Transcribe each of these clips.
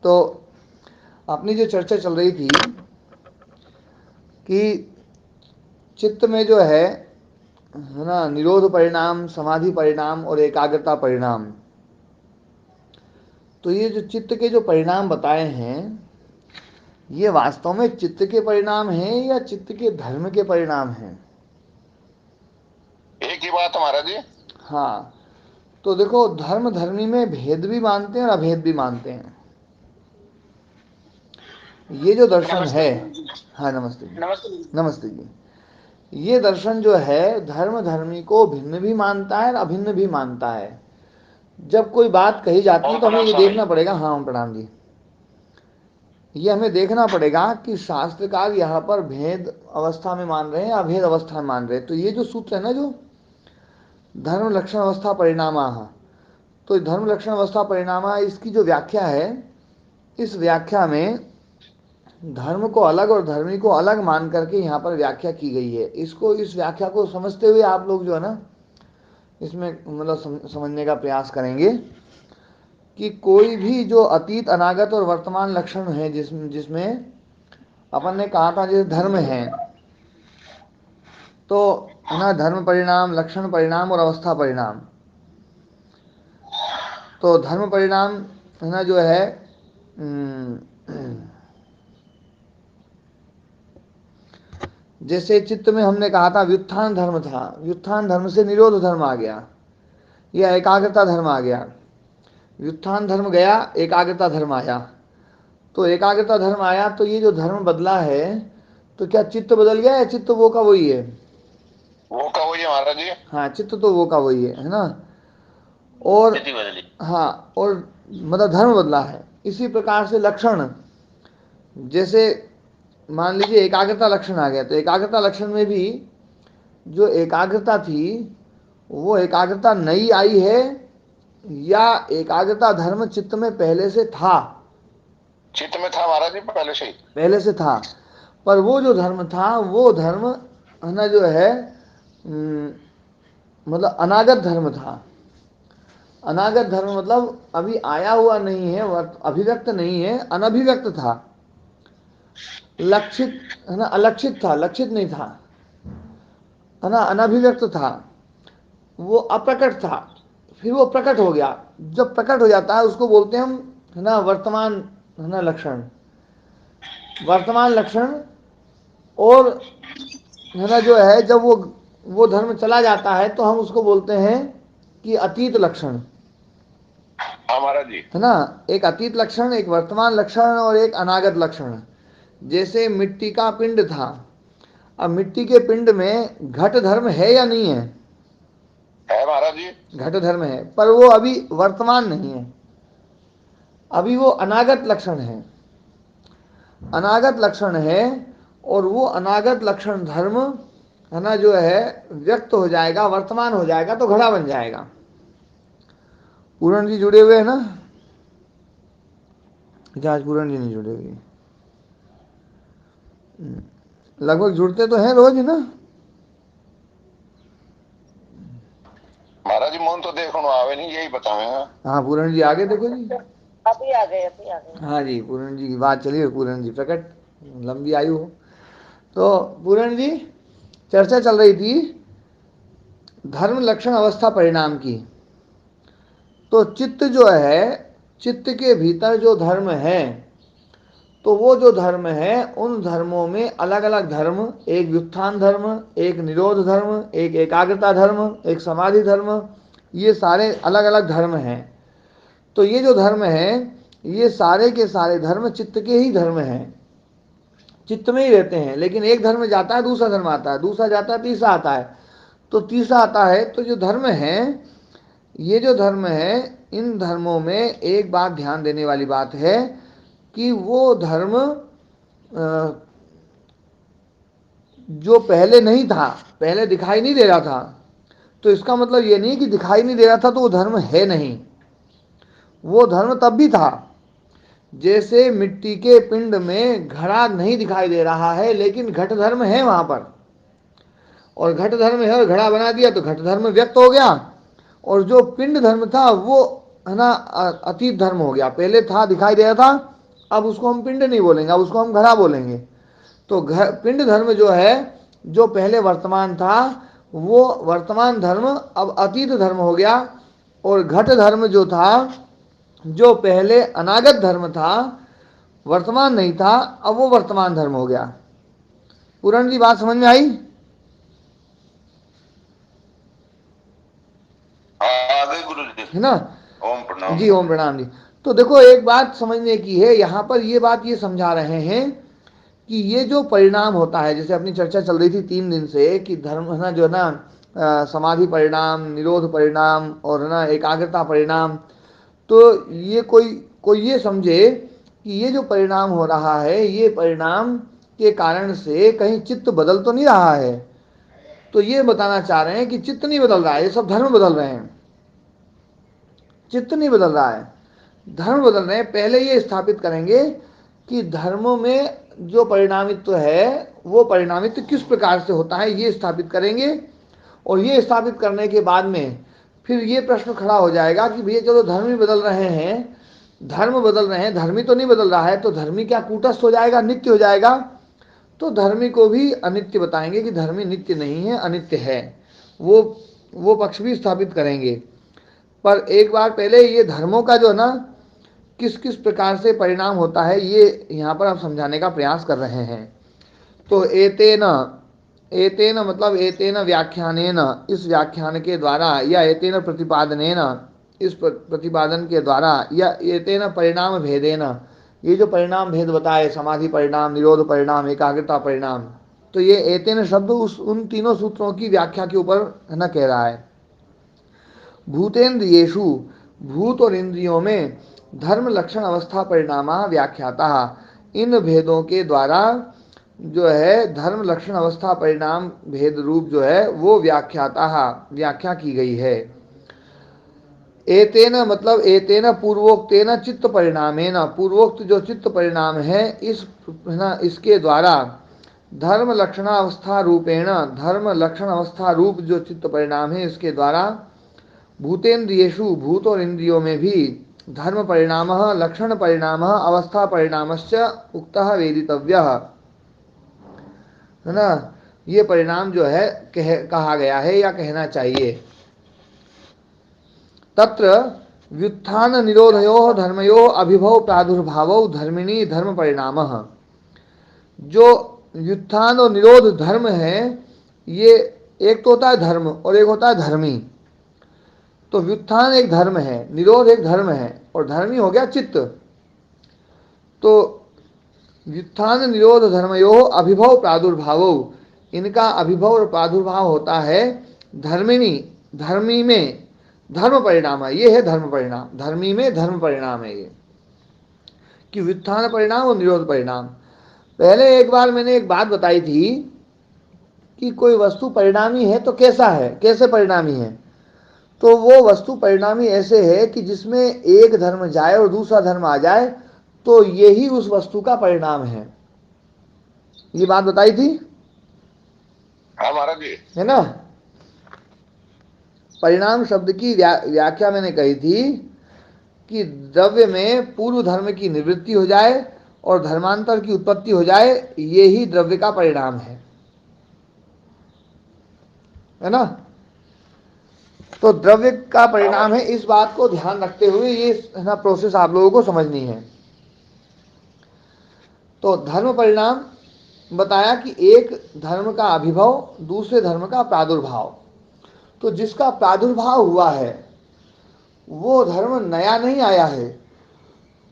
तो अपनी जो चर्चा चल रही थी कि चित्त में जो है ना, निरोध परिणाम, समाधि परिणाम और एकाग्रता परिणाम। तो ये जो चित्त के जो परिणाम बताए हैं, ये वास्तव में चित्त के परिणाम हैं या चित्त के धर्म के परिणाम हैं? एक ही बात हमारा जी। हाँ, तो देखो, धर्म धर्मी में भेद भी मानते हैं और अभेद भी मानते हैं। ये जो दर्शन नमस्ते है, जी। हाँ नमस्ते जी, नमस्ते जी। नमस्ते जी, ये दर्शन जो है धर्म धर्मी को भिन्न भी मानता है और अभिन्न भी मानता है। जब कोई बात कही जाती है ओम तो हमें प्रणाम ये स्वामी देखना जी। पड़ेगा, हाँ ओम प्रणाम जी, ये हमें देखना पड़ेगा कि शास्त्रकार यहाँ पर भेद अवस्था में मान रहे हैं, अभेद अवस्था में मान रहे हैं। तो ये जो सूत्र है ना, जो धर्म लक्षण अवस्था परिणामा, तो धर्म लक्षण अवस्था परिणामा, इसकी जो व्याख्या है, इस व्याख्या में धर्म को अलग और धर्मी को अलग मान करके यहाँ पर व्याख्या की गई है। इसको, इस व्याख्या को समझते हुए आप लोग जो है ना, इसमें मतलब समझने का प्रयास करेंगे कि कोई भी जो अतीत, अनागत और वर्तमान लक्षण है, जिसमें अपन ने कहा था जैसे धर्म है, तो है ना, धर्म परिणाम, लक्षण परिणाम और अवस्था परिणाम। तो धर्म परिणाम है ना जो है, जैसे चित्त में हमने कहा था व्युत्थान धर्म था, व्युत्थान धर्म से निरोध धर्म आ गया, या एकाग्रता धर्म आ गया। व्युत्थान धर्म गया, एकाग्रता धर्म आया। तो एकाग्रता धर्म आया तो ये जो धर्म बदला है, तो क्या चित्त बदल गया या चित्त वो का वही है? वो का वही हमारा जी। हाँ, चित्त तो वो का वही है ना। और स्थिति बदली। हाँ, और मतलब धर्म बदला है। इसी प्रकार से लक्षण, जैसे मान लीजिए एकाग्रता लक्षण आ गया, तो एकाग्रता लक्षण में भी जो एकाग्रता थी, वो एकाग्रता नई आई है या एकाग्रता धर्म चित्त में पहले से था? चित्त में था हमारा जी पहले से ही। पहले से था, पर वो जो धर्म था, वो धर्म है ना जो है, मतलब अनागत धर्म था। अनागत धर्म मतलब अभी आया हुआ नहीं है, अभिव्यक्त नहीं है, अनभिव्यक्त था। लक्षित है ना, अलक्षित था, लक्षित नहीं था, है ना, अनभिव्यक्त था, वो अप्रकट था। फिर वो प्रकट हो गया। जब प्रकट हो जाता है उसको बोलते हैं हम, है ना, वर्तमान, है ना, लक्षण, वर्तमान लक्षण। और है ना जो है, जब वो धर्म चला जाता है तो हम उसको बोलते हैं कि अतीत लक्षण, हमारा जी। है ना। एक अतीत लक्षण, एक वर्तमान लक्षण और एक अनागत लक्षण। जैसे मिट्टी का पिंड था, अब मिट्टी के पिंड में घट धर्म है या नहीं है? है हमारा जी। घट धर्म है, पर वो अभी वर्तमान नहीं है, अभी वो अनागत लक्षण है। अनागत लक्षण है, और वो अनागत लक्षण धर्म है ना जो है, व्यक्त हो जाएगा, वर्तमान हो जाएगा तो घड़ा बन जाएगा। पूरण जी जुड़े हुए हैं ना? अच्छा, आज पूरण जी नहीं जुड़े हुए। लगभग जुड़ते तो हैं रोज ना। हमारा जी मोहन तो देखो आवे नहीं, यही बतावे हैं। हाँ, पूरण जी आगे देखो जी। अभी आ गए, अभी आ गए। हाँ जी, पूरण जी की बात चलिए, पूरण जी प्रकट, लंबी आयु हो। तो पूरण जी, चर्चा चल रही थी धर्म लक्षण अवस्था परिणाम की। तो चित्त जो है, चित्त के भीतर जो धर्म है, तो वो जो धर्म है, उन धर्मों में अलग अलग धर्म, एक व्युत्थान धर्म, एक निरोध धर्म, एक एकाग्रता धर्म, एक समाधि धर्म, ये सारे अलग अलग धर्म हैं। तो ये जो धर्म है, ये सारे के सारे धर्म चित्त के ही धर्म हैं, चित्त में ही रहते हैं। लेकिन एक धर्म जाता है, दूसरा धर्म आता है, दूसरा जाता है, तीसरा आता है, तो तीसरा आता है। तो जो धर्म है, ये जो धर्म है, इन धर्मों में एक बात ध्यान देने वाली बात है कि वो धर्म जो पहले नहीं था, पहले दिखाई नहीं दे रहा था, तो इसका मतलब ये नहीं कि दिखाई नहीं दे रहा था तो वो धर्म है नहीं। वो धर्म तब भी था। जैसे मिट्टी के पिंड में घड़ा नहीं दिखाई दे रहा है, लेकिन घट धर्म है वहां पर, और घट धर्म है और घड़ा बना दिया तो घट धर्म व्यक्त हो गया। और जो पिंड धर्म था वो है ना अतीत धर्म हो गया। पहले था, दिखाई दे रहा था, अब उसको हम पिंड नहीं बोलेंगे, अब उसको हम घड़ा बोलेंगे। तो पिंड धर्म जो है, जो पहले वर्तमान था, वो वर्तमान धर्म अब अतीत धर्म हो गया। और घट धर्म जो था, जो पहले अनागत धर्म था, वर्तमान नहीं था, अब वो वर्तमान धर्म हो गया। पूरण जी बात समझ में आई? हाँ, आगे गुरु जी। है ना? ओम प्रणाम। जी ओम प्रणाम जी। तो देखो एक बात समझने की है यहाँ पर, ये बात ये समझा रहे हैं कि ये जो परिणाम होता है, जैसे अपनी चर्चा चल रही थी 3 दिन से कि धर्म है ना, जो है ना समाधि परिणाम, निरोध परिणाम और है ना एकाग्रता परिणाम। तो ये कोई कोई ये समझे कि ये जो परिणाम हो रहा है, ये परिणाम के कारण से कहीं चित्त बदल तो नहीं रहा है। तो ये बताना चाह रहे हैं कि चित्त नहीं बदल रहा है, ये सब धर्म बदल रहे हैं, चित्त नहीं बदल रहा है, धर्म बदल रहे हैं। पहले ये स्थापित करेंगे कि धर्मों में जो परिणामित्व है, वो परिणामित्व किस प्रकार से होता है, ये स्थापित करेंगे। और ये स्थापित करने के बाद में फिर ये प्रश्न खड़ा हो जाएगा कि भैया चलो धर्म ही बदल रहे हैं, धर्म बदल रहे हैं, धर्मी तो नहीं बदल रहा है, तो धर्मी क्या कूटस्थ हो जाएगा, नित्य हो जाएगा? तो धर्मी को भी अनित्य बताएंगे कि धर्मी नित्य नहीं है, अनित्य है। वो पक्ष भी स्थापित करेंगे। पर एक बार पहले ये धर्मों का जो है ना, किस किस प्रकार से परिणाम होता है, ये यहाँ पर आप समझाने का प्रयास कर रहे हैं। तो एतेन, एतेन मतलब एतेन व्याख्यानेन, इस व्याख्यान के द्वारा, या एतेन प्रतिपादनेन, इस प्रतिपादन के द्वारा, या एतेन परिणाम भेदेन, ये जो परिणाम भेद बताए, समाधि परिणाम, निरोध परिणाम, एकाग्रता परिणाम, तो ये एतेन शब्द उन तीनों सूत्रों की व्याख्या के ऊपर है ना कह रहा है। भूतेन्द्रियेषु, भूत और इंद्रियों में धर्म लक्षण अवस्था परिणामा व्याख्याता, इन भेदों के द्वारा जो है धर्म लक्षण अवस्था परिणाम भेद रूप जो है वो व्याख्याता, व्याख्या की गई है। एतेन मतलब एतेन पूर्वोक्तेन चित्त परिणामेन, पूर्वोक्त जो चित्त परिणाम है, इस ना इसके द्वारा धर्म लक्षणावस्था रूपेण, धर्म लक्षण अवस्था रूप जो चित्त परिणाम है, इसके द्वारा भूतेन्द्रियेषु, भूत और इंद्रियों में भी धर्म परिणाम, लक्षण परिणाम, अवस्था परिणामश्च उक्तः वेदितव्यः, है ना, ये परिणाम जो है कहा गया है या कहना चाहिए। तत्र व्युत्थान निरोधयोः धर्मयोः अभिभव प्रादुर्भावौ धर्मिणी धर्म परिणामः, जो व्युत्थान और निरोध धर्म है, ये एक तो होता है धर्म और एक होता है धर्मी। तो व्युत्थान एक धर्म है, निरोध एक धर्म है, और धर्मी हो गया चित्त। तो व्युत्थान निरोध धर्मयो अभिभव प्रादुर्भाव, इनका अभिभव और प्रादुर्भाव होता है धर्मिणी, धर्मी में धर्म परिणाम है, ये है धर्म परिणाम, धर्मी में धर्म परिणाम है ये, कि व्युत्थान परिणाम और निरोध परिणाम। पहले एक बार मैंने एक बात बताई थी कि कोई वस्तु परिणामी है तो कैसा है, कैसे परिणामी है? तो वो वस्तु परिणामी ऐसे है कि जिसमें एक धर्म जाए और दूसरा धर्म आ जाए, तो यही उस वस्तु का परिणाम है। ये बात बताई थी? हाँ महाराज जी। है ना? परिणाम शब्द की व्याख्या मैंने कही थी कि द्रव्य में पूर्व धर्म की निवृत्ति हो जाए और धर्मांतर की उत्पत्ति हो जाए, यही द्रव्य का परिणाम है ना? तो द्रव्य का परिणाम है, इस बात को ध्यान रखते हुए ये है ना प्रोसेस आप लोगों को समझनी है। तो धर्म परिणाम बताया कि एक धर्म का अभिभव, दूसरे धर्म का प्रादुर्भाव। तो जिसका प्रादुर्भाव हुआ है वो धर्म नया नहीं आया है,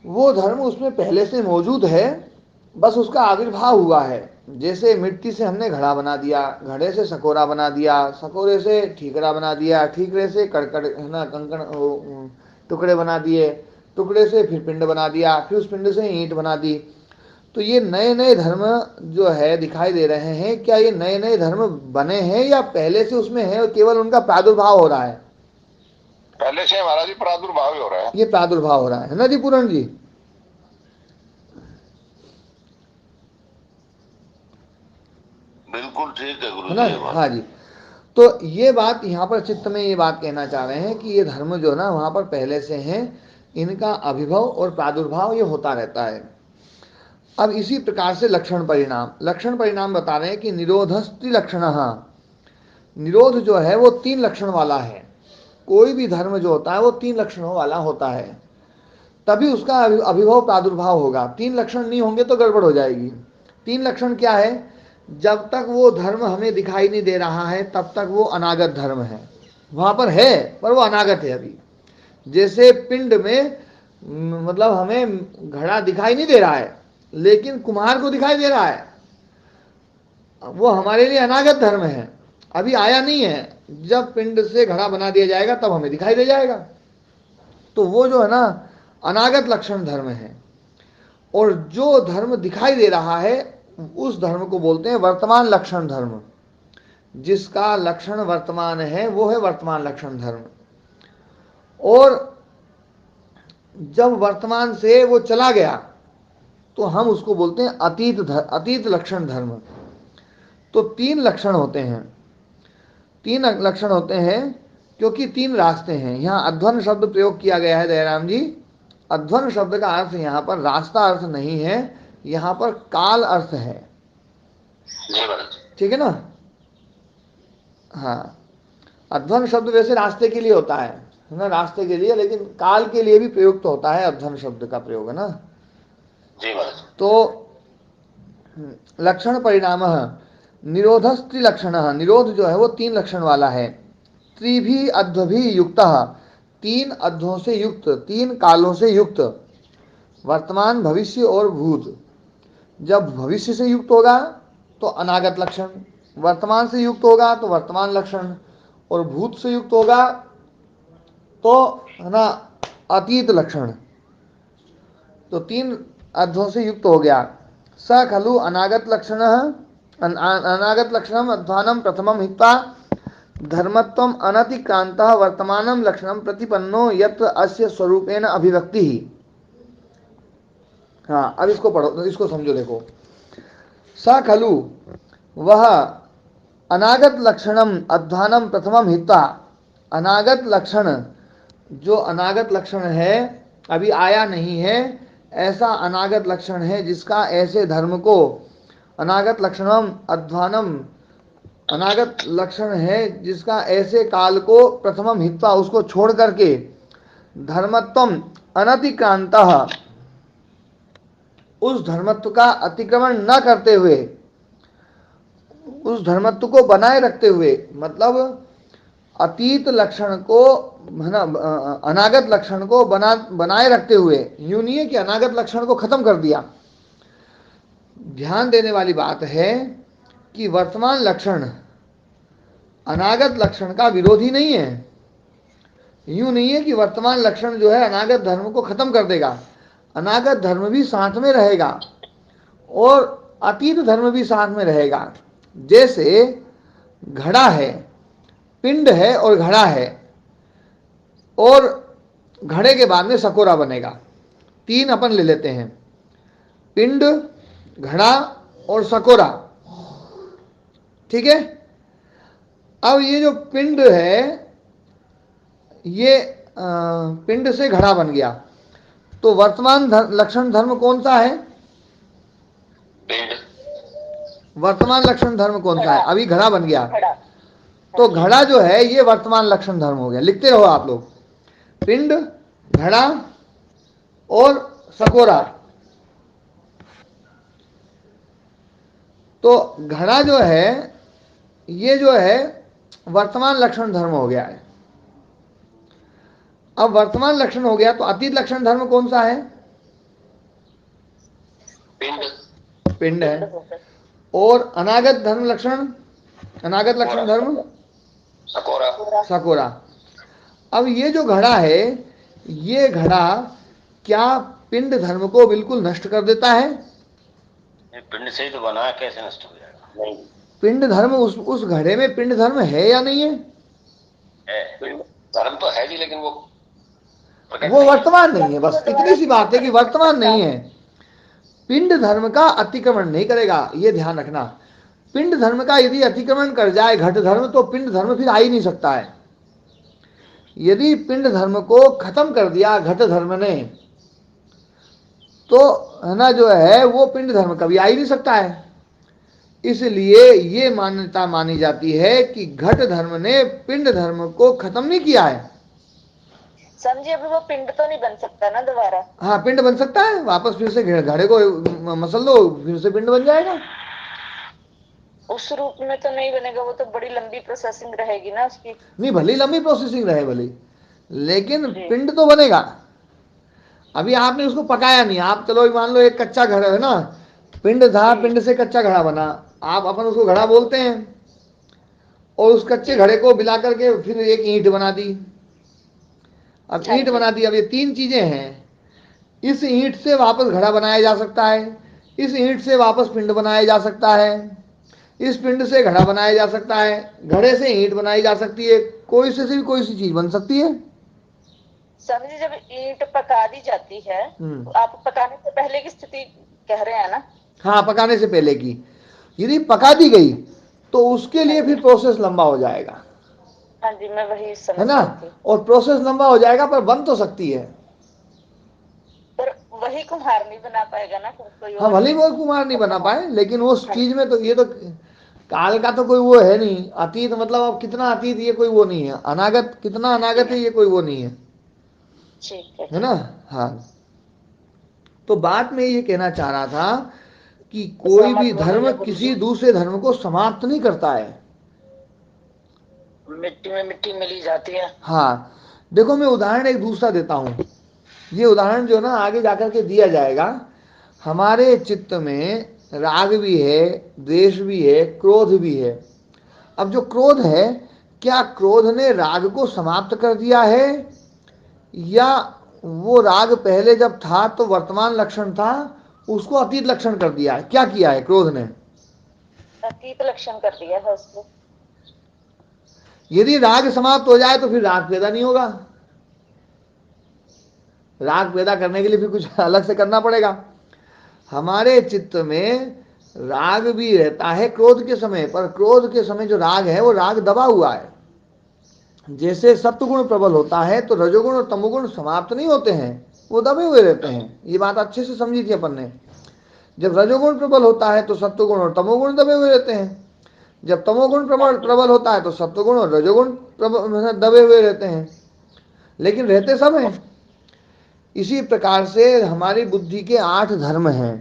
वो धर्म उसमें पहले से मौजूद है, बस उसका आविर्भाव हुआ है। जैसे मिट्टी से हमने घड़ा बना दिया, घड़े से सकोरा बना दिया, सकोरे से ठीकरा बना दिया, ठीकरे से कड़कड़ है ना कंकड़ टुकड़े बना दिए, टुकड़े से फिर पिंड बना दिया, फिर उस पिंड से ईंट बना दी। तो ये नए नए धर्म जो है दिखाई दे रहे हैं, क्या ये नए नए धर्म बने हैं या पहले से उसमें है और केवल उनका प्रादुर्भाव हो रहा है? पहले से महाराज जी प्रादुर्भाव ही हो रहा है। ये प्रादुर्भाव हो रहा है ना जी पूरण जी? बिल्कुल ठीक है गुरु है ना? जी। हाँ जी। तो ये बात यहाँ पर चित्त में ये बात कहना चाह रहे हैं कि ये धर्म जो ना वहाँ पर पहले से हैं, इनका अभिभव और प्रादुर्भाव ये होता रहता है। अब इसी प्रकार से लक्षण परिणाम बता रहे हैं कि निरोधस्त्रि लक्षण, निरोध जो है वो 3 लक्षण वाला है। कोई भी धर्म जो होता है वो 3 लक्षणों वाला होता है, तभी उसका अभिभव प्रादुर्भाव होगा। 3 लक्षण नहीं होंगे तो गड़बड़ हो जाएगी। 3 लक्षण क्या है? जब तक वो धर्म हमें दिखाई नहीं दे रहा है तब तक वो अनागत धर्म है, वहां पर है पर वो अनागत है अभी। जैसे पिंड में मतलब हमें घड़ा दिखाई नहीं दे रहा है लेकिन कुम्हार को दिखाई दे रहा है, वो हमारे लिए अनागत धर्म है, अभी आया नहीं है। जब पिंड से घड़ा बना दिया जाएगा तब हमें दिखाई दे जाएगा। तो वो जो है ना अनागत लक्षण धर्म है। और जो धर्म दिखाई दे रहा है उस धर्म को बोलते हैं वर्तमान लक्षण धर्म। जिसका लक्षण वर्तमान है वो है वर्तमान लक्षण धर्म। और जब वर्तमान से वो चला गया तो हम उसको बोलते हैं अतीत लक्षण धर्म। तो 3 लक्षण होते हैं, 3 लक्षण होते हैं क्योंकि 3 रास्ते हैं। यहाँ अध्वन शब्द प्रयोग किया गया है दयाराम जी। अध्वन शब्द का अर्थ यहाँ पर रास्ता अर्थ नहीं है, यहाँ पर काल अर्थ है। ठीक है ना? हाँ, अध्वन शब्द वैसे रास्ते के लिए होता है ना, रास्ते के लिए, लेकिन काल के लिए भी प्रयुक्त होता है अध्वन शब्द का प्रयोग, है ना। तो लक्षण परिणाम निरोधस्त्रि लक्षण, निरोध जो है वो 3 लक्षण वाला है। त्रिभी अध्वभि युक्त, 3 अध्वों से युक्त, 3 कालों से युक्त, वर्तमान भविष्य और भूत। जब भविष्य से युक्त होगा तो अनागत लक्षण, वर्तमान से युक्त होगा तो वर्तमान लक्षण, और भूत से युक्त होगा तो है ना अतीत लक्षण। तो 3 अध्वों से युक्त हो गया। स खलु अनागत लक्षण, अनागत लक्षणम अध्वानम प्रथमम हित्वा धर्मत्वम अनतिक्रांतः वर्तमानम लक्षणम प्रतिपन्नो यत्र अस्य स्वरूपेण अभिव्यक्ति। हाँ, अब इसको पढ़ो, इसको समझो। देखो, स खलु वह अनागत लक्षणम अध्वानम प्रथमम हित्वा, अनागत लक्षण जो अनागत लक्षण है अभी आया नहीं है, ऐसा अनागत लक्षण है जिसका ऐसे धर्म को, अनागत लक्षणम अध्वानम अनागत लक्षण है जिसका ऐसे काल को प्रथमम हित्वा उसको छोड़ करके धर्मत्वम अनतिक्रांतः उस धर्मत्व का अतिक्रमण न करते हुए, उस धर्मत्व को बनाए रखते हुए, मतलब अतीत लक्षण को है ना अनागत लक्षण को बनाए रखते हुए, यूं नहीं है कि अनागत लक्षण को खत्म कर दिया। ध्यान देने वाली बात है कि वर्तमान लक्षण अनागत लक्षण का विरोधी नहीं है। यूं नहीं है कि वर्तमान लक्षण जो है अनागत धर्म को खत्म कर देगा, अनागत धर्म भी साथ में रहेगा और अतीत धर्म भी साथ में रहेगा। जैसे घड़ा है, पिंड है और घड़ा है, और घड़े के बाद में सकोरा बनेगा। 3 अपन ले लेते हैं, पिंड, घड़ा और सकोरा। ठीक है? अब ये जो पिंड है ये पिंड से घड़ा बन गया, तो वर्तमान लक्षण धर्म कौन सा है? वर्तमान लक्षण धर्म कौन सा है? अभी घड़ा बन गया, तो घड़ा जो है ये वर्तमान लक्षण धर्म हो गया। लिखते रहो आप लोग, पिंड, घड़ा और सकोरा। तो घड़ा जो है ये जो है वर्तमान लक्षण धर्म हो गया है। अब वर्तमान लक्षण हो गया तो अतीत लक्षण धर्म कौन सा है? पिंड है। और अनागत धर्म लक्षण, अनागत लक्षण धर्म सकोरा। अब ये जो घड़ा है, ये घड़ा क्या पिंड धर्म को बिल्कुल नष्ट कर देता है? पिंड से ही तो बना, कैसे नष्ट हो जाएगा? नहीं, पिंड धर्म उस घड़े में पिंड धर्म है या नहीं है? धर्म तो है जी, लेकिन वो वर्तमान नहीं है। बस इतनी सी बात है कि वर्तमान नहीं है, पिंड धर्म का अतिक्रमण नहीं करेगा, ये ध्यान रखना। पिंड धर्म का यदि अतिक्रमण कर जाए घट धर्म, तो पिंड धर्म फिर आ ही नहीं सकता है। यदि पिंड धर्म को खत्म कर दिया घट धर्म ने, तो है ना जो है वो पिंड धर्म कभी आ ही नहीं सकता है। इसलिए ये मान्यता मानी जाती है कि घट धर्म ने पिंड धर्म को खत्म नहीं किया है। समझिए अभी वो पिंड तो नहीं बन सकता ना दोबारा। हाँ, पिंड बन सकता है, वापस फिर से घड़े को मसल दो, फिर से पिंड बन जाएगा। उस रूप में तो नहीं बनेगा, वो तो बड़ी लंबी प्रोसेसिंग रहेगी ना उसकी। नहीं, भले ही लंबी प्रोसेसिंग रहे भले, लेकिन जी। पिंड तो बनेगा। अभी आपने उसको पकाया नहीं, आप चलो मान लो एक कच्चा घर है ना, पिंड था, जी। पिंड से कच्चा घड़ा बना, आप अपन उसको घड़ा बोलते हैं, और उस कच्चे जी। घड़े को मिला करके फिर एक ईंट बना दी। अब हाँ ईंट जी। बना दी, अब ये तीन चीजें हैं। इस ईंट से वापस घड़ा बनाया जा सकता है, इस ईंट से वापस पिंड बनाया जा सकता है, इस पिंड से घड़ा बनाया जा सकता है, घड़े से ईंट बनाई जा सकती है, कोई से भी कोई सी चीज बन सकती है। समझिए जब ईंट पका दी जाती है, तो आप पकाने से पहले की स्थिति कह रहे हैं ना। हाँ, पकाने से पहले की यदि पका दी गई तो उसके हाँ लिए जी। फिर प्रोसेस लंबा हो जाएगा, हाँ जी, मैं वही है समझ ना। रही थी। और प्रोसेस लंबा हो जाएगा पर बन तो सकती है। पर वही कुम्हार नहीं बना पाएगा ना, फिर कोई हाँ, और। भले ही वो कुमार नहीं बना पाए, लेकिन उस हाँ चीज में तो ये तो काल का तो कोई वो है नहीं, अतीत मतलब अब कितना अतीत ये कोई वो नहीं है, अनागत कितना अनागत है ये कोई वो नहीं है, ठीक है है ना। ठीक। हाँ, तो बात में ये कहना चाह रहा था कि कोई भी सहमत धर्म बोलेंगे गुरु जी। किसी दूसरे धर्म को समाप्त नहीं करता है। मिट्टी में मिट्टी मिली जाती है। हाँ, देखो मैं उदाहरण एक दूसरा देता हूँ। ये उदाहरण जो ना आगे जाकर के दिया जाएगा। हमारे चित्त में राग भी है, द्वेष भी है, क्रोध भी है। अब जो क्रोध है, क्या क्रोध ने राग को समाप्त कर दिया है, या वो राग पहले जब था तो वर्तमान लक्षण था, उसको अतीत लक्षण कर दिया है? क्या किया है क्रोध ने? अतीत लक्षण कर दिया है उसको। यदि राग समाप्त हो जाए तो फिर राग पैदा नहीं होगा। राग पैदा करने के लिए फिर कुछ अलग से करना पड़ेगा। हमारे चित्त में राग भी रहता है क्रोध के समय, पर क्रोध के समय जो राग है वो राग दबा हुआ है। जैसे सत्वगुण प्रबल होता है तो रजोगुण और तमोगुण समाप्त नहीं होते हैं, वो दबे हुए रहते हैं। ये बात अच्छे से समझी थी अपन ने। जब रजोगुण प्रबल होता है तो सत्वगुण और तमोगुण दबे हुए रहते हैं, जब तमोगुण हाँ प्रबल जी। प्रबल होता है तो सत्वगुण और रजोगुण दबे हुए रहते हैं, लेकिन रहते सब हैं। इसी प्रकार से हमारी बुद्धि के 8 धर्म हैं,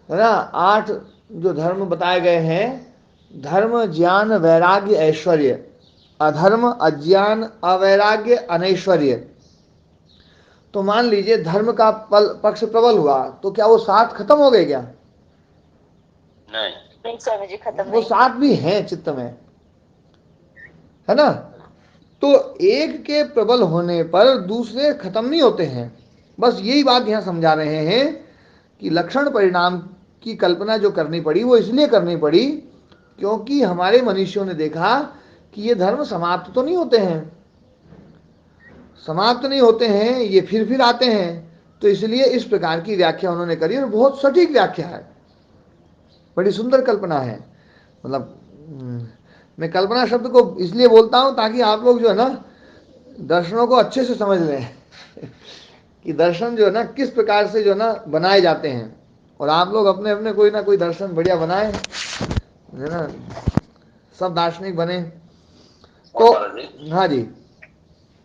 है ना। 8 जो धर्म बताए गए हैं, धर्म ज्ञान वैराग्य ऐश्वर्य, अधर्म अज्ञान अवैराग्य अनैश्वर्य। तो मान लीजिए धर्म का पक्ष प्रबल हुआ तो क्या वो 7 खत्म हो गए क्या? नहीं। नहीं स्वामी जी, खत्म वो नहीं। 7 भी हैं चित्त में, है ना। तो एक के प्रबल होने पर दूसरे खत्म नहीं होते हैं। बस यही बात यहाँ समझा रहे हैं कि लक्षण परिणाम की कल्पना जो करनी पड़ी वो इसलिए करनी पड़ी क्योंकि हमारे मनुष्यों ने देखा कि ये धर्म समाप्त तो नहीं होते हैं, समाप्त नहीं होते हैं, ये फिर आते हैं। तो इसलिए इस प्रकार की व्याख्या उन्होंने करी, और बहुत सटीक व्याख्या है, बड़ी सुंदर कल्पना है। मतलब मैं कल्पना शब्द को इसलिए बोलता हूँ ताकि आप लोग जो है ना दर्शनों को अच्छे से समझ लें कि दर्शन जो है ना किस प्रकार से जो है ना बनाए जाते हैं, और आप लोग अपने अपने कोई ना कोई दर्शन बढ़िया बनाए, है ना, सब दार्शनिक बने। तो महाराज जी, हाँ जी,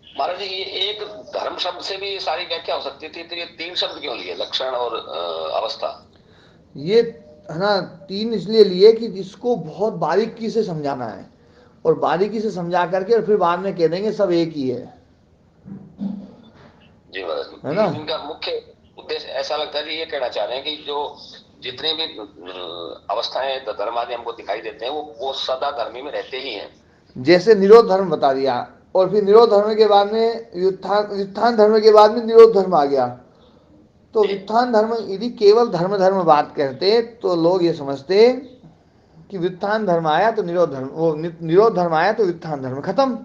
महाराज जी, ये एक धर्म शब्द से भी सारी व्याख्या हो सकती थी, तो ये 3 शब्द क्यों लिए, लक्षण और अवस्था? ये है ना 3 इसलिए लिए कि इसको बहुत बारीकी से समझाना है, और बारीकी से समझा करके और फिर बाद में कह देंगे सब एक ही है महाराज है जी, ना। इनका मुख्य उद्देश्य ऐसा लगता है कि ये कहना चाह रहे हैं कि जो जितने भी अवस्थाएं धर्म आदि हमको दिखाई देते हैं वो सदा धर्मी में रहते ही हैं। जैसे निरोध धर्म बता दिया, और फिर निरोध धर्म के बाद में व्युत्थान धर्म के बाद में निरोध धर्म आ गया। तो जी। व्युत्थान धर्म यदि केवल धर्म धर्म बात कहते तो लोग ये समझते कि व्युत्थान धर्म आया तो निरोध धर्म, वो निरोध धर्म आया तो व्युत्थान धर्म खत्म।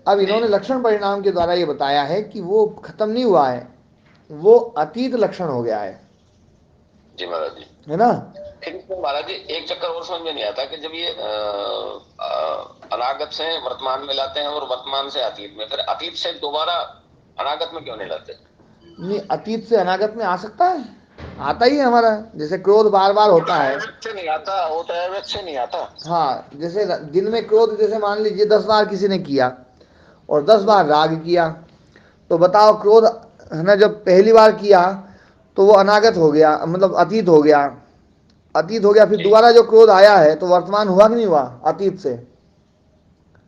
अब जी। इन्होंने लक्षण परिणाम के द्वारा ये बताया है कि वो खत्म नहीं हुआ है, वो अतीत लक्षण हो गया है जी महाराज जी। है ना। लेकिन महाराज जी एक चक्कर और समझ में नहीं आता कि जब ये अनागत से वर्तमान में लाते हैं और वर्तमान से अतीत में, फिर अतीत से दोबारा अनागत में क्यों नहीं लाते? नहीं, अतीत से अनागत में आ सकता है, आता ही है हमारा। जैसे क्रोध बार बार होता है, से नहीं आता, वो तो से नहीं आता। हाँ, जैसे दिन में क्रोध, जैसे मान लीजिए 10 बार किसी ने किया और 10 बार राग किया, तो बताओ क्रोध है ना, जब पहली बार किया तो वो अनागत हो गया, मतलब अतीत हो गया, अतीत हो गया। फिर दोबारा जो क्रोध आया है तो वर्तमान हुआ कि नहीं हुआ अतीत से?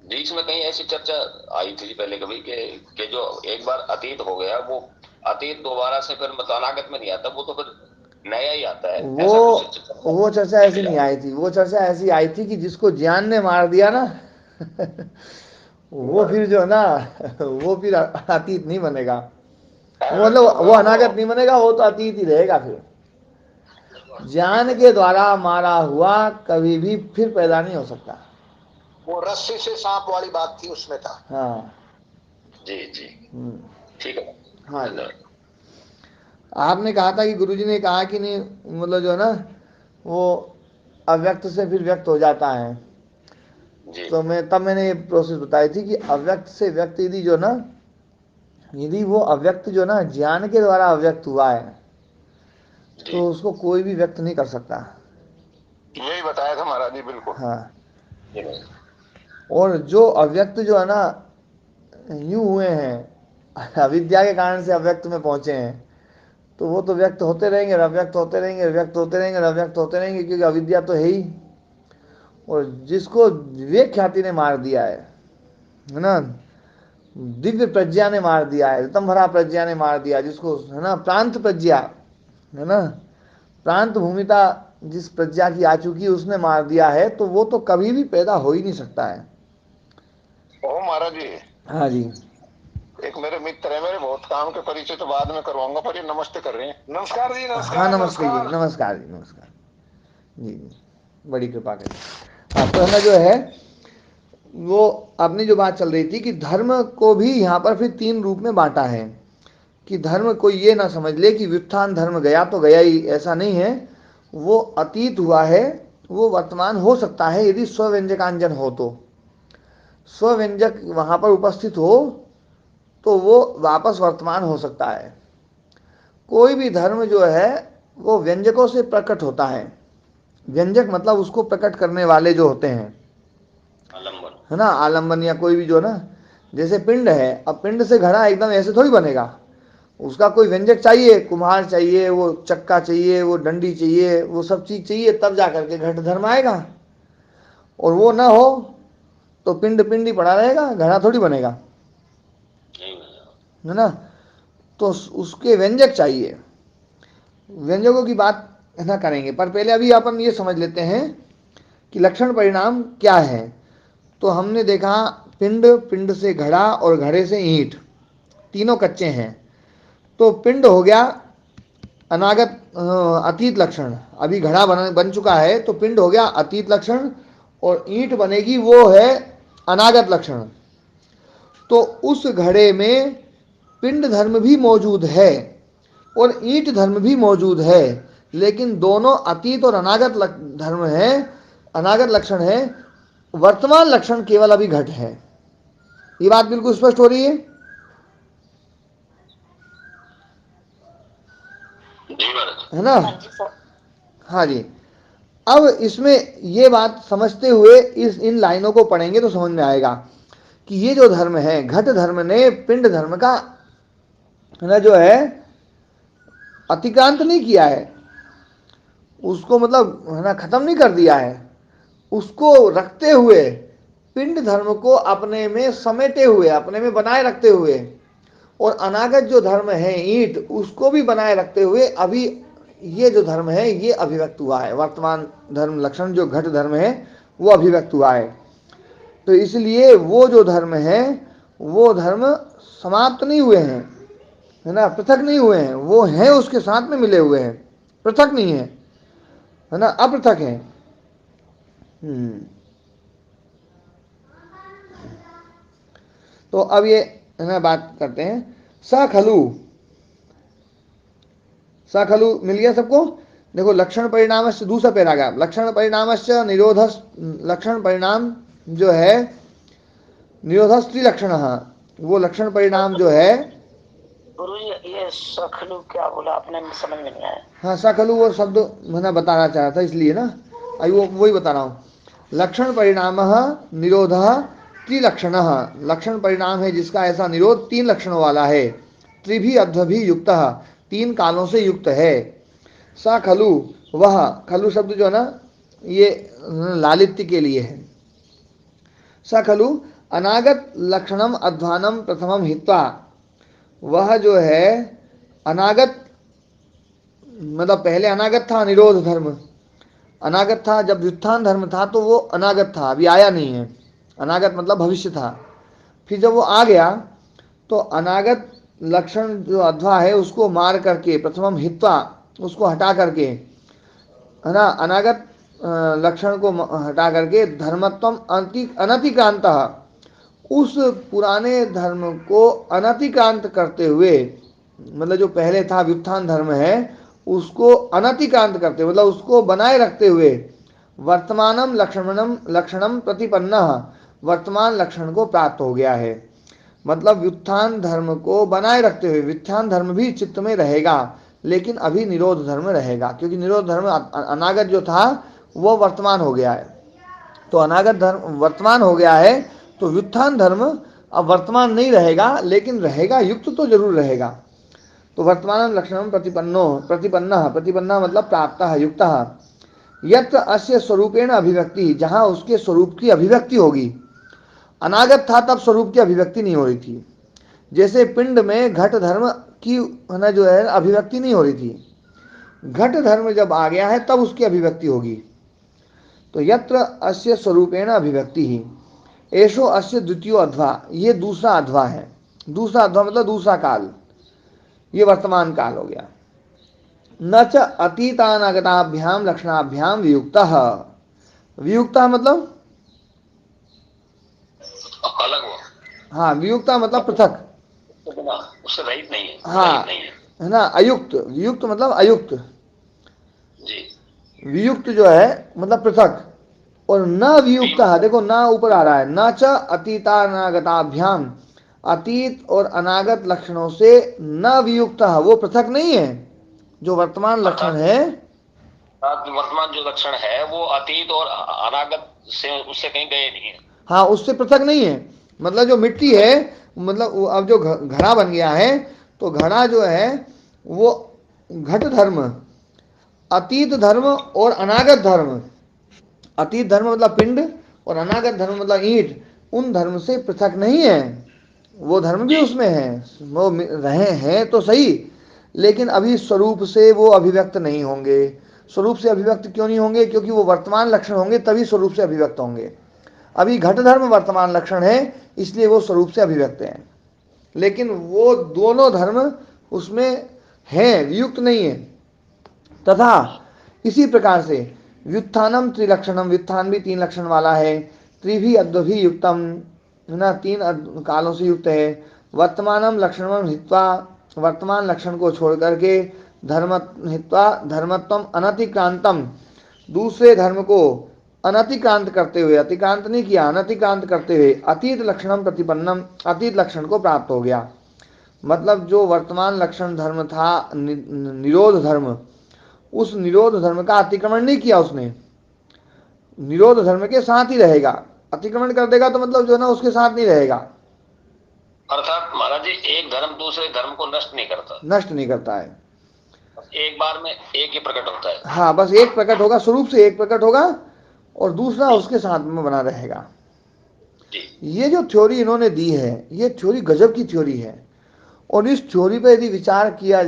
बीच में कहीं ऐसी चर्चा आई थी पहले कभी कि जो एक बार अतीत हो गया वो अतीत दोबारा से फिर मतलब अनागत में नहीं आता, वो तो फिर नया ही आता है, ऐसा कुछ वो चर्चा ऐसी नहीं आई थी। वो चर्चा ऐसी आई थी कि जिसको ज्ञान ने मार दिया ना वो फिर जो है ना वो फिर अतीत नहीं बनेगा, वो मतलब वो अनागत नहीं बनेगा, वो तो अतीत ही रहेगा। फिर ज्ञान के द्वारा मारा हुआ कभी भी फिर पैदा नहीं हो सकता। वो रस्सी से सांप वाली बात थी, उसमें था। हाँ जी जी, ठीक है। हाँ जी। आपने कहा था कि गुरुजी ने कहा कि नहीं, मतलब जो है ना वो अव्यक्त से फिर व्यक्त हो जाता है। जी। तो मैंने ये प्रोसेस बताई थी कि अव्यक्त से व्यक्त यदि जो ना, यदि वो अव्यक्त जो ना ज्ञान के द्वारा अव्यक्त हुआ है तो उसको कोई भी व्यक्त नहीं कर सकता। यही बताया था महाराज जी, बिल्कुल। हाँ, और जो अव्यक्त जो है ना यूं हुए हैं, अविद्या के कारण से अव्यक्त में पहुंचे हैं, तो वो तो व्यक्त होते रहेंगे, अव्यक्त होते रहेंगे, व्यक्त होते रहेंगे, अव्यक्त होते रहेंगे, क्योंकि अविद्या तो है ही। और जिसको विवेक ख्याति ने मार दिया है ना, दिव्य प्रज्ञा ने मार दिया है, ऋतम भरा प्रज्ञा ने मार दिया, जिसको है ना प्रांत प्रज्ञा है ना, प्रांत भूमिता जिस प्रज्ञा की आ चुकी है उसने मार दिया है, तो वो तो कभी भी पैदा हो ही नहीं सकता है। ओ महाराज जी, हाँ जी, एक मेरे मित्र है, मेरे बहुत काम के परिचय तो बाद में करवाऊंगा, पर ये नमस्ते कर रहे हैं। नमस्कार जी, हाँ नमस्कार। नमस्ते जी, नमस्कार जी, नमस्कार जी जी, बड़ी कृपा करें। हाँ, तो है ना जो है वो अपनी जो बात चल रही थी कि धर्म को भी यहाँ पर फिर 3 रूप में बांटा है, कि धर्म कोई ये ना समझ ले कि व्युत्थान धर्म गया तो गया ही, ऐसा नहीं है। वो अतीत हुआ है, वो वर्तमान हो सकता है यदि स्वव्यंजकांजन हो, तो स्वव्यंजक वहाँ पर उपस्थित हो तो वो वापस वर्तमान हो सकता है। कोई भी धर्म जो है वो व्यंजकों से प्रकट होता है। व्यंजक मतलब उसको प्रकट करने वाले जो होते हैं, है ना, आलम्बन या कोई भी जो ना, जैसे पिंड है, अब पिंड से घड़ा एकदम ऐसे थोड़ी बनेगा, उसका कोई व्यंजक चाहिए, कुम्हार चाहिए, वो चक्का चाहिए, वो डंडी चाहिए, वो सब चीज चाहिए, तब जा करके घट धर्म आएगा। और वो ना हो तो पिंड पिंड ही पड़ा रहेगा, घड़ा थोड़ी बनेगा, है ना। तो उसके व्यंजक चाहिए, व्यंजकों की बात है ना करेंगे, पर पहले अभी अपन ये समझ लेते हैं कि लक्षण परिणाम क्या है। तो हमने देखा पिंड, पिंड से घड़ा और घड़े से ईंट, तीनों कच्चे हैं। तो पिंड हो गया अनागत अतीत लक्षण, अभी घड़ा बन चुका है, तो पिंड हो गया अतीत लक्षण, और ईंट बनेगी वो है अनागत लक्षण। तो उस घड़े में पिंड धर्म भी मौजूद है और ईंट धर्म भी मौजूद है, लेकिन दोनों अतीत और अनागत धर्म है, अनागत लक्षण है। वर्तमान लक्षण केवल अभी घट है। ये बात बिल्कुल स्पष्ट हो रही है? है ना? हाँ जी। अब इसमें ये बात समझते हुए इन लाइनों को पढ़ेंगे तो समझ में आएगा कि ये जो धर्म है, घट धर्म ने पिंड धर्म का ना जो है अतिक्रांत नहीं किया है, उसको मतलब है ना खत्म नहीं कर दिया है, उसको रखते हुए, पिंड धर्म को अपने में समेटे हुए, अपने में बनाए रखते हुए, और अनागत जो धर्म है ईंट, उसको भी बनाए रखते हुए अभी ये जो धर्म है ये अभिव्यक्त हुआ है। वर्तमान धर्म लक्षण जो घट धर्म है वो अभिव्यक्त हुआ है। तो इसलिए वो जो धर्म है वो धर्म समाप्त नहीं हुए हैं, है ना, पृथक नहीं हुए हैं, वो हैं उसके साथ में मिले हुए हैं, पृथक नहीं है ना, अपृथक है। तो अब ये है ना बात करते हैं। स खलु, स खलु मिल गया सबको? देखो लक्षण परिणाम से दूसरा पैराग्राफ, लक्षण परिणाम से निरोध, लक्षण परिणाम जो है निरोध त्रिलक्षण, वो लक्षण परिणाम जो है। गुरु जी ये सखलू क्या बोला आपने, समझ में नहीं आया। हाँ सकलू वो शब्द मैं बताना चाह रहा था इसलिए ना, अभी वो वही बता रहा हूँ। लक्षण परिणाम निरोध त्रिलक्षण, लक्षण परिणाम है जिसका ऐसा निरोध तीन लक्षणों वाला है। त्रिभी अध्वभी युक्त, तीन कालों से युक्त है। सा खलु, वह खलु शब्द जो है ना ये लालित्य के लिए है। स खलु अनागत लक्षणम अध्वानम प्रथमम हित्वा, वह जो है अनागत मतलब पहले अनागत था निरोध धर्म, अनागत था जब व्युत्थान धर्म था तो वो अनागत था, अभी आया नहीं है। अनागत मतलब भविष्य था। फिर जब वो आ गया तो अनागत लक्षण जो अध्वा है उसको मार करके प्रथमम हित्वा, उसको हटा करके है ना, अनागत लक्षण को हटा करके धर्मत्वम अनतिक्रांत, उस पुराने धर्म को अनतिक्रांत करते हुए, मतलब जो पहले था व्युत्थान धर्म है उसको अनतिक्रांत करते मतलब उसको बनाए रखते हुए वर्तमानम लक्षणम प्रतिपन्न, वर्तमान लक्षण को प्राप्त हो गया है। मतलब व्युत्थान धर्म को बनाए रखते हुए, व्युत्थान धर्म भी चित्त में रहेगा लेकिन अभी निरोध धर्म रहेगा, क्योंकि निरोध धर्म अनागत जो था वो वर्तमान हो गया है। तो अनागत धर्म वर्तमान हो गया है तो व्युत्थान धर्म अब वर्तमान नहीं रहेगा लेकिन रहेगा, युक्त तो जरूर रहेगा। तो वर्तमान लक्षण प्रतिपन्न मतलब प्राप्त युक्त, यत्र अस्य स्वरूपेण अभिव्यक्ति, जहां उसके स्वरूप की अभिव्यक्ति होगी। अनागत था तब स्वरूप की अभिव्यक्ति नहीं हो रही थी, जैसे पिंड में घट धर्म की ना जो है अभिव्यक्ति नहीं हो रही थी, घट धर्म जब आ गया है तब उसकी अभिव्यक्ति होगी। तो यत्र अस्य स्वरूपेण अभिव्यक्ति ही एषो अस्य द्वितीय अध्वा, ये दूसरा अध्वा है। दूसरा अध्वा मतलब दूसरा काल, ये वर्तमान काल हो गया। न च अतीतानागताभ्याम लक्षणाभ्याम वियुक्तः, वियुक्तः मतलब अलग हुआ। हाँ वियुक्तः मतलब पृथक, उससे रहित नहीं है। हाँ है ना, अयुक्त, वियुक्त मतलब अयुक्त जी, वियुक्त जो है मतलब पृथक। और न वियुक्त, देखो न ऊपर आ रहा है, न च अतीतानागताभ्याम, अतीत और अनागत लक्षणों से न वियुक्त, वो पृथक नहीं है। जो वर्तमान लक्षण है, वर्तमान जो लक्षण है वो अतीत और अनागत से उससे कहीं गए नहीं है। हाँ उससे पृथक नहीं है। मतलब जो मिट्टी है, मतलब अब जो घड़ा बन गया है तो घड़ा जो है वो घट धर्म, अतीत धर्म और अनागत धर्म, अतीत धर्म मतलब पिंड और अनागत धर्म मतलब ईंट, उन धर्म से पृथक नहीं है। वो धर्म भी उसमें है, वो रहे हैं तो सही, लेकिन अभी स्वरूप से वो अभिव्यक्त नहीं होंगे। स्वरूप से अभिव्यक्त क्यों नहीं होंगे? क्योंकि वो वर्तमान लक्षण होंगे तभी स्वरूप से अभिव्यक्त होंगे। अभी घट धर्म वर्तमान लक्षण है इसलिए वो स्वरूप से अभिव्यक्त हैं, लेकिन वो दोनों धर्म उसमें हैं, वियुक्त नहीं है। तथा इसी प्रकार से व्युत्थानम त्रिलक्षणम, व्युत्थान भी तीन लक्षण वाला है। त्रिभी अद्वभी युक्तम, है ना, तीन कालों से युक्त है। वर्तमानम लक्षणम हित्वा, वर्तमान लक्षण को छोड़ करके धर्म हित्वा धर्मत्वम अनतिक्रांतम, दूसरे धर्म को अनतिक्रांत करते हुए, अतिक्रांत नहीं किया, अनतिक्रांत करते हुए अतीत लक्षणम प्रतिपन्नम, अतीत लक्षण को प्राप्त हो गया। मतलब जो वर्तमान लक्षण धर्म था निरोध धर्म, उस निरोध धर्म का अतिक्रमण नहीं किया उसने, निरोध धर्म के साथ ही रहेगा। अतिक्रमण कर देगा तो मतलब जो है ना उसके साथ नहीं रहेगा। अर्थात महाराज जी एक धर्म दूसरे धर्म को नष्ट नहीं करता, नष्ट नहीं करता है, एक बार में एक ही प्रकट होता है। हाँ बस एक प्रकट होगा, स्वरूप से एक प्रकट होगा और दूसरा उसके साथ में बना रहेगा। ये जो थ्योरी इन्होंने दी है ये थ्योरी गजब की थ्योरी है, और इस थ्योरी पे यदि विचार किया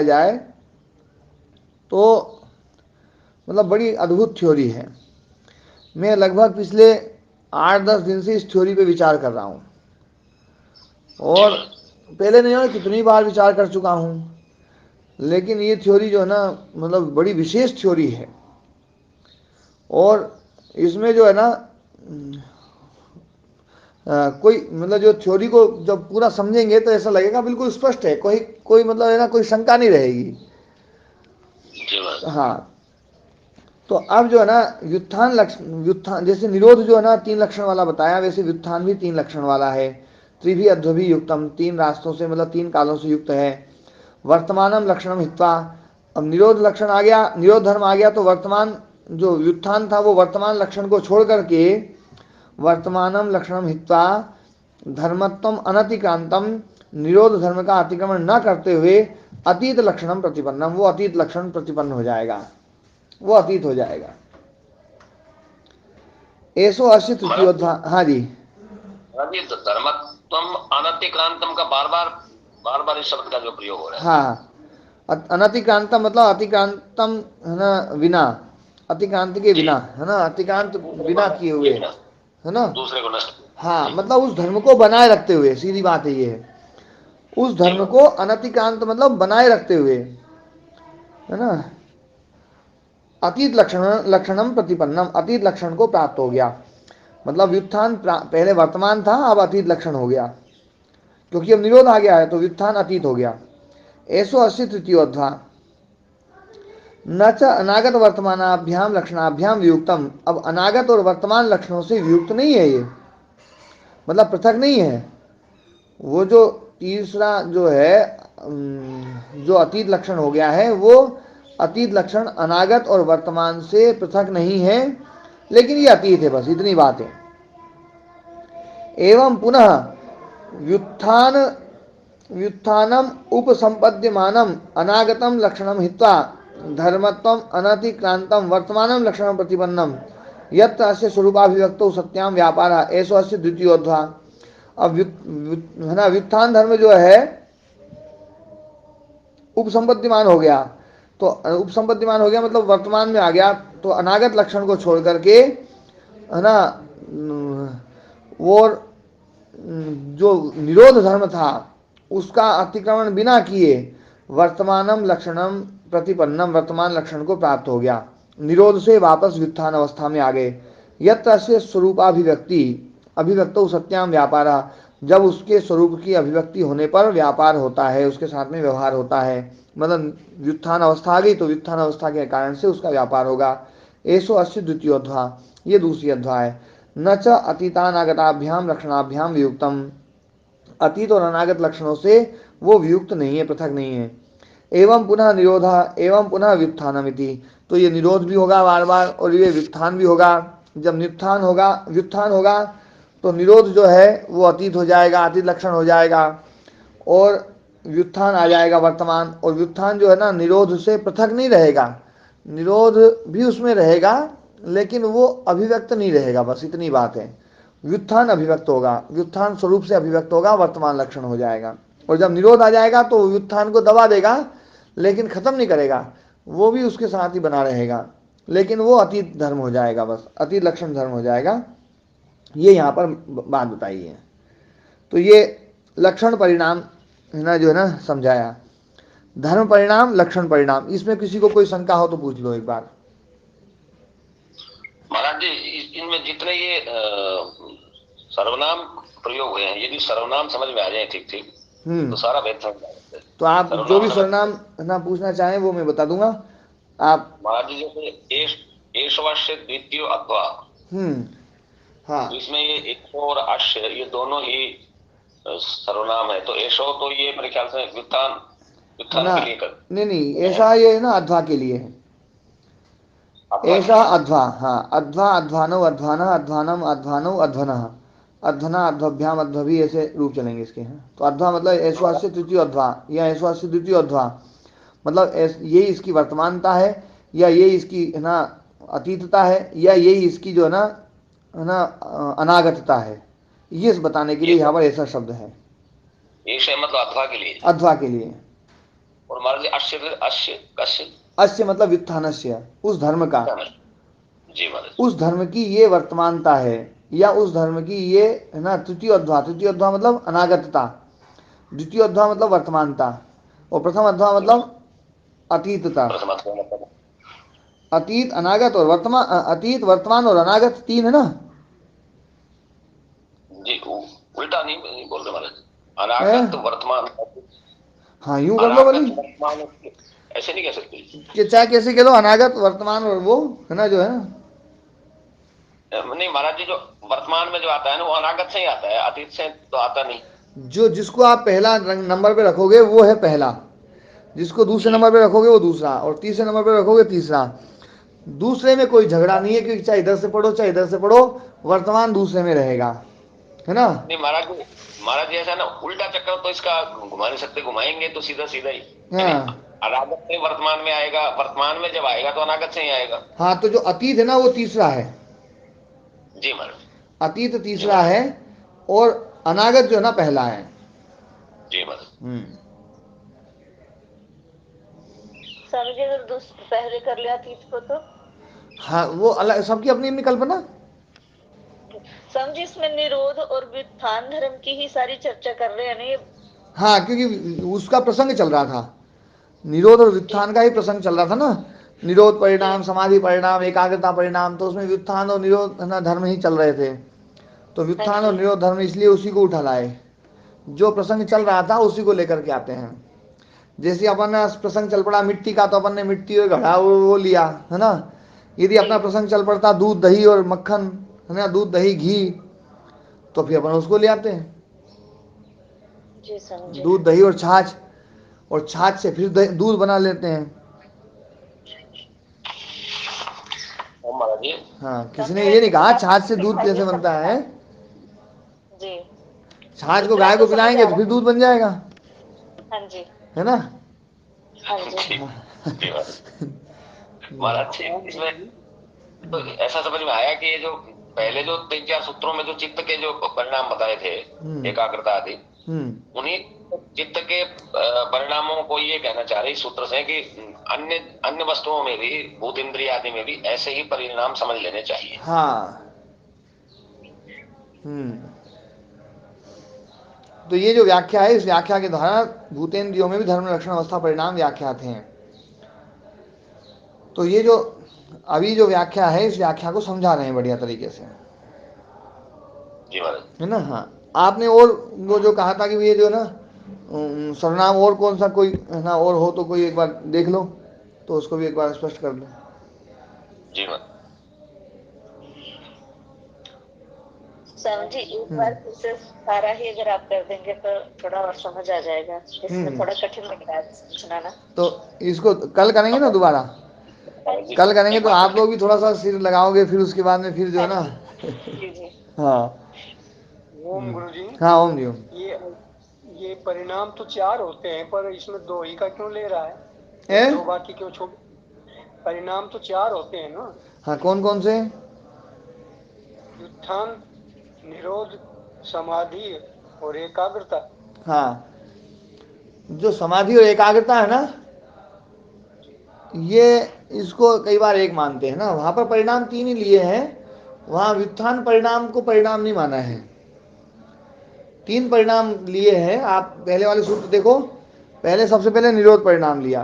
जाए तो मतलब बड़ी अद्भुत थ्योरी है। मैं लगभग पिछले 8-10 दिन से इस थ्योरी पे विचार कर रहा हूँ, और पहले नहीं जाने कितनी बार विचार कर चुका हूँ, लेकिन ये थ्योरी जो है ना मतलब बड़ी विशेष थ्योरी है। और इसमें जो है ना कोई मतलब जो थ्योरी को जब पूरा समझेंगे तो ऐसा लगेगा बिल्कुल स्पष्ट है, कोई मतलब है ना कोई शंका नहीं रहेगी। हाँ, तो अब जो है ना व्युत्थान लक्षण, व्युत्थान जैसे निरोध जो है ना 3 लक्षण वाला बताया, वैसे व्युत्थान भी 3 लक्षण वाला है। त्रिभी अध्वभी युक्तम, 3 रास्तों से मतलब 3 कालों से युक्त है। वर्तमानम लक्षणम हित्वा, अब निरोध लक्षण आ गया, निरोध धर्म आ गया, तो वर्तमान जो व्युत्थान था वो वर्तमान लक्षण को छोड़ करके वर्तमानम लक्षणम हित्वा धर्मत्वम अनतिक्रांतम, निरोध धर्म का अतिक्रमण न करते हुए अतीत लक्षणम प्रतिपन्नम, वो अतीत लक्षण प्रतिपन्न हो जाएगा, वो अतीत हो जाएगा। ऐसो अश्य तृतीयोध्या। हाँ जी, धर्मत्वम अनतिक्रांतम का बार बार इस शब्द का जो प्रयोग हो रहा है। हाँ, अनतिक्रांतम मतलब अतिक्रांतम है ना, बिना, अतिक्रांति के बिना है ना, अतिक्रांत बिना किए हुए है ना, दूसरे को नष्ट। हाँ, मतलब उस धर्म को बनाए रखते हुए, सीधी बात है ये है, उस धर्म को अनतिक्रांत मतलब बनाए रखते हुए है ना, अतीत लक्षणम प्रतिपन्नम, अतीत लक्षण को प्राप्त हो गया। मतलब व्युत्थान पहले वर्तमान था, अब अतीत लक्षण हो गया, क्योंकि अब निरोध आ गया है तो व्युत्थान अतीत हो गया। ऐसो अस्य तृतीयोध्या न च अनागत वर्तमानाभ्याम लक्षणाभ्याम वियुक्तम, अब अनागत और वर्तमान लक्षणों से वियुक्त नहीं है ये, मतलब पृथक नहीं है। वो जो तीसरा जो है जो अतीत लक्षण हो गया है, वो अतीत लक्षण अनागत और वर्तमान से पृथक नहीं है, लेकिन ये अतीत है, बस इतनी बात है। एवं पुनः व्युत्थान व्युत्थानम उपसंपद्यमानम अनागतम लक्षणम हित्वा धर्मत्वम अनतिक्रांतम वर्तमानम लक्षणम प्रतिपन्नम यत्र अस्य स्वरूपाभिव्यक्तौ सत्याम व्यापारः, ऐसो अस्य द्वितीयोध्या। अब है ना, व्युत्थान धर्म जो है उपसंपद्यमान हो गया, तो उपसंपद्यमान हो गया मतलब वर्तमान में आ गया, तो अनागत लक्षण को छोड़ करके है ना, वो जो निरोध धर्म था उसका अतिक्रमण बिना किए वर्तमानम लक्षणम प्रतिपन्नम, वर्तमान लक्षण को प्राप्त हो गया, निरोध से वापस व्युत्थान अवस्था में आ गए। यत्र से स्वरूपाभिव्यक्ति अभिव्यक्तो सत्याम व्यापारा, जब उसके स्वरूप की अभिव्यक्ति होने पर व्यापार होता है, उसके साथ में व्यवहार होता है, मतलब व्युत्थान अवस्था आ गई तो व्युत्थान अवस्था के कारण से उसका व्यापार होगा। ऐसो अस्य द्वितीयोध्या, ये दूसरी अध्याय है। न च अतीतानागताभ्याम लक्षणाभ्याम वियुक्तम, अतीत और अनागत लक्षणों से वो वियुक्त नहीं है, पृथक नहीं है। एवं पुनः निरोधा एवं पुनः व्युत्थानमिति, तो ये निरोध भी होगा बार बार और ये व्युत्थान भी होगा। जब व्युत्थान होगा तो निरोध जो है वो अतीत हो जाएगा, अतीत लक्षण हो जाएगा, और व्युत्थान आ जाएगा वर्तमान। और व्युत्थान जो है ना निरोध से पृथक नहीं रहेगा, निरोध भी उसमें रहेगा लेकिन वो अभिव्यक्त नहीं रहेगा, बस इतनी बात है। व्युत्थान अभिव्यक्त होगा, व्युत्थान स्वरूप से अभिव्यक्त होगा, वर्तमान लक्षण हो जाएगा। और जब निरोध आ जाएगा तो व्युत्थान को दबा देगा लेकिन खत्म नहीं करेगा, वो भी उसके साथ ही बना रहेगा, लेकिन वो अतीत धर्म हो जाएगा, बस अतीत लक्षण धर्म हो जाएगा। ये यहाँ पर बात बताई है। तो ये लक्षण परिणाम है ना, जो है ना समझाया, धर्म परिणाम लक्षण परिणाम। इसमें किसी को कोई शंका हो तो पूछ लो एक बार। महाराज जी, इनमें जितने ये सर्वनाम प्रयोग हुए हैं, यदि सर्वनाम समझ में आ जाए ठीक ठीक तो सारा भेद समझ में आ जाता है। तो आप जो भी सर्वनाम ना पूछना चाहें वो मैं बता दूंगा आप। महाराज जी, जैसे एषवश्य द्वितीय अथवा, हाँ, तो इसमें ये एषो और अश्य ये दोनों ही सर्वनाम है, तो एषो तो ये मेरे ख्याल से व्युत्थान के लिए कर, नहीं ऐसा ये है ना अध्वा के लिए है, ऐसा अध्वा। हाँ, अध्वा अध्वानो अध्वान अध्वानम अध्वानो अध्वनः, अध्वना अध्वभ्याम अध्वभी, ऐसे रूप चलेंगे इसके हैं। तो अध्वा मतलब ऐश्वास्य तृतीय अध्वा या ऐश्वास्य द्वितीय अध्वा, मतलब ये इसकी वर्तमानता है, या ये इसकी है ना अतीतता है, या ये इसकी जो है ना अनागतता है, ये बताने के लिए यहाँ पर ऐसा शब्द है। मतलब अध्वा के लिए, अध्वा के लिए। और मान लीजिए अश्य अस्य मतलब व्युत्थानस्य, उस धर्म का, जी महाराज, उस धर्म की ये वर्तमानता है, या उस धर्म की ये है ना तृतीय अध्वा मतलब अनागतता, द्वितीय अध्वा मतलब वर्तमानता, और प्रथम अध्वा मतलब अतीतता। अतीत अनागत और वर्तमान, अतीत वर्तमान और अनागत 3 है ना जी, उल्टा नहीं बोल रहे महाराज, अनागत वर्तमान, हाँ यूं कर लो बोली, ऐसे नहीं कह सकते कि चाहे कैसे कह लो, अनागत वर्तमान और वो है ना जो है ना। नहीं महाराज जी, जो वर्तमान में जो आता है ना वो अनागत से ही आता है, अतीत से तो आता नहीं। जो जिसको आप पहला नंबर पे रखोगे वो है पहला, जिसको दूसरे नंबर पे रखोगे वो दूसरा, और तीसरे नंबर पे रखोगे तीसरा। दूसरे में कोई झगड़ा नहीं है, क्योंकि चाहे इधर से पढ़ो चाहे इधर से पढ़ो, वर्तमान दूसरे में रहेगा, है ना। नहीं महाराज जी ऐसा ना उल्टा चक्कर तो इसका घुमा नहीं सकते, घुमाएंगे तो सीधा सीधा ही हाँ अनागत से वर्तमान में आएगा, वर्तमान में जब आएगा तो अनागत से ही आएगा। हाँ, तो जो अतीत है ना वो तीसरा है, जी महाराज। अतीत तीसरा है, और अनागत जो है ना पहला है। जी महाराज। स्वामी जी अगर पहले कर लिया अतीत को तो? हाँ, वो अलग, सबकी अपनी अपनी कल्पना। स्वामी जी इसमें निरोध और व्युत्थान धर्म की ही सारी चर्चा कर रहे हैं ना ये? हाँ, क्योंकि उसका प्रसंग चल रहा था, निरोध और व्युत्थान का ही प्रसंग चल रहा था ना। निरोध परिणाम, समाधि परिणाम, एकाग्रता परिणाम, तो उसमें व्युत्थान और निरोध है ना धर्म ही चल रहे थे। तो व्युत्थान और निरोध धर्म इसलिए उसी को उठा लाए, जो प्रसंग चल रहा था उसी को लेकर के आते हैं। जैसे अपन ने प्रसंग चल पड़ा मिट्टी का, तो अपन ने मिट्टी और घड़ा वो लिया, है ना। यदि अपना प्रसंग चल पड़ता दूध दही और मक्खन, है ना, दूध दही घी, तो फिर अपन उसको ले आते हैं, दूध दही और छाछ, और छाछ से फिर दूध बना लेते हैं। महाराज जी हाँ, किसी ने ये नहीं कहा छाछ से दूध कैसे बनता है। जी, छाछ को गाय को पिलाएंगे तो फिर दूध बन जाएगा, हाँ जी, है ना। हाँ जी। महाराज जी इसमें तो ऐसा समझ में आया कि ये जो पहले जो 3-4 सूत्रों में जो चित्त के जो परिणाम बताए थे, एकाग्रता आदि, उन्हीं चित्त के परिणामों को ये कहना चाह रहे इस सूत्र से कि अन्य अन्य वस्तुओं में भी, भूत इंद्रिय आदि में भी ऐसे ही परिणाम समझ लेने चाहिए। हाँ। तो ये जो व्याख्या है, इस व्याख्या के द्वारा भूतेंद्रियों में भी धर्म लक्षण अवस्था परिणाम व्याख्यात हैं। तो ये जो अभी जो व्याख्या है, इस व्याख्या को समझा रहे हैं बढ़िया तरीके से, जी महाराज। है ना। हाँ, आपने और वो जो कहा था कि ये जो ना सर्वनाम और कौन सा कोई है ना और हो तो कोई एक बार देख लो, तो उसको भी एक बार स्पष्ट कर लो। जी महाराज। जी एक बार फिर से सारा ही अगर आप कर देंगे तो थोड़ा और समझ आ जाएगा, इसमें थोड़ा कठिन लग रहा है सुनाना। तो इसको कल करेंगे ना, दोबारा कल करेंगे, तो आप लोग भी थोड़ा सा सिर लगाओगे, फिर उसके बाद में फिर जो है ना। हाँ ओम गुरु जी। हाँ ओम जी। ये परिणाम तो 4 होते हैं, पर इसमें 2 ही का क्यों ले रहा है? 2 बाकी क्यों छोड़? परिणाम तो 4 होते हैं ना। हाँ, कौन कौन से? व्युत्थान, निरोध, समाधि और एकाग्रता। हाँ, जो समाधि और एकाग्रता है ना, ये इसको कई बार एक मानते हैं ना, वहां पर परिणाम 3 ही लिए हैं, वहां व्युत्थान परिणाम को परिणाम नहीं माना है, 3 परिणाम लिए हैं। आप पहले वाले सूत्र देखो, पहले सबसे पहले निरोध परिणाम लिया,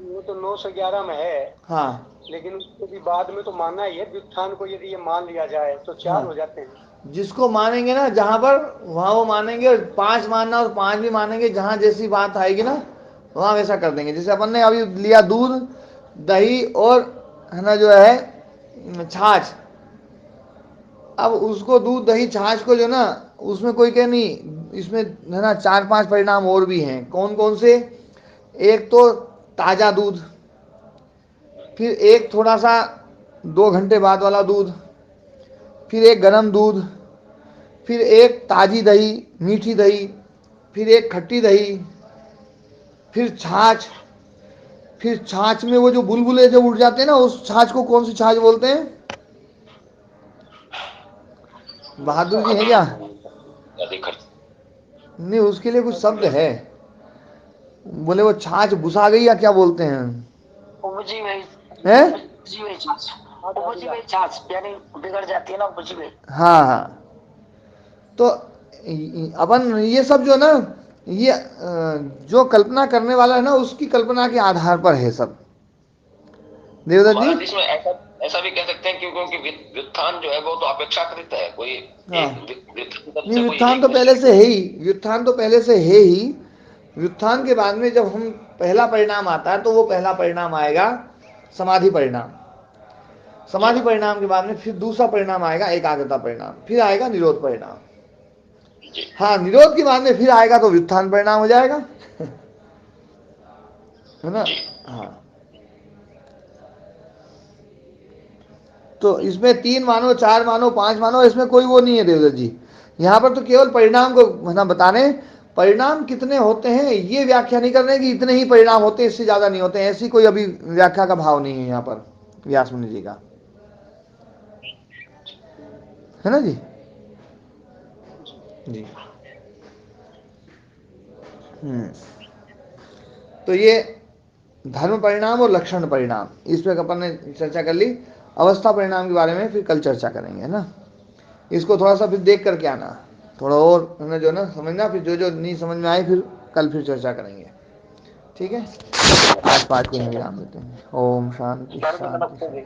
वो तो 9 से 11 में है। हाँ, लेकिन उसको भी बाद में तो मानना ही है। व्युत्थान को यदि ये मान लिया जाए तो 4 हो जाते हैं। जिसको मानेंगे ना जहां पर, वहां वो मानेंगे, और 5 मानना और 5 भी मानेंगे, जहां जैसी बात आएगी ना वहां वैसा कर देंगे। जैसे अपन ने अभी लिया दूध दही और है ना जो है छाछ, अब उसको दूध दही छाछ को जो ना, उसमें कोई कहे नहीं, इसमें है ना 4-5 परिणाम और भी हैं। कौन कौन से? एक तो ताजा दूध, फिर एक थोड़ा सा 2 घंटे बाद वाला दूध, फिर एक गरम दूध, फिर एक ताजी दही मीठी दही, फिर एक खट्टी दही, फिर छाछ, फिर छाछ में वो जो बुलबुले जब उठ जाते हैं ना, उस छाछ को कौन सी छाछ बोलते हैं? बहादुर जी है क्या? नहीं, उसके लिए कुछ शब्द है, बोले वो छाछ भुसा गई या क्या बोलते हैं? हैं? बिगड़ जाती है ना, बुझी गई। हाँ हाँ, तो अपन ये सब जो ना, ये जो कल्पना करने वाला है ना, उसकी कल्पना के आधार पर है सब। देवदत्त जी, इसमें ऐसा भी कह सकते हैं क्योंकि व्युत्थान जो है वो तो अपेक्षाकृत है, कोई नहीं, व्युत्थान तो पहले से है ही, व्युत्थान तो पहले से है ही, व्युत्थान के बाद में जब हम पहला परिणाम आता है तो वो पहला परिणाम आएगा समाधि परिणाम। समाधि परिणाम के बाद में फिर दूसरा परिणाम आएगा एकाग्रता परिणाम, फिर आएगा निरोध परिणाम। हाँ, निरोध के बाद में फिर आएगा तो व्युत्थान परिणाम हो जाएगा, है ना। हाँ, तो इसमें 3 मानो, 4 मानो, 5 मानो, इसमें कोई वो नहीं है देवदत्त जी। यहाँ पर तो केवल परिणाम को ना बताने, परिणाम कितने होते हैं ये व्याख्या नहीं कर रहे कि इतने ही परिणाम होते हैं, इससे ज्यादा नहीं होते हैं, ऐसी कोई अभी व्याख्या का भाव नहीं है यहाँ पर व्यास मुनि जी का, है ना जी। जी तो ये धर्म परिणाम और लक्षण परिणाम, इस पर अपन ने चर्चा कर ली। अवस्था परिणाम के बारे में फिर कल चर्चा करेंगे, है ना। इसको थोड़ा सा फिर देख करके आना, थोड़ा और हमें जो ना समझना, फिर जो नहीं समझ में आए फिर कल फिर चर्चा करेंगे, ठीक है। आज पाठ के विराम देते हैं। ओम शांति शांति।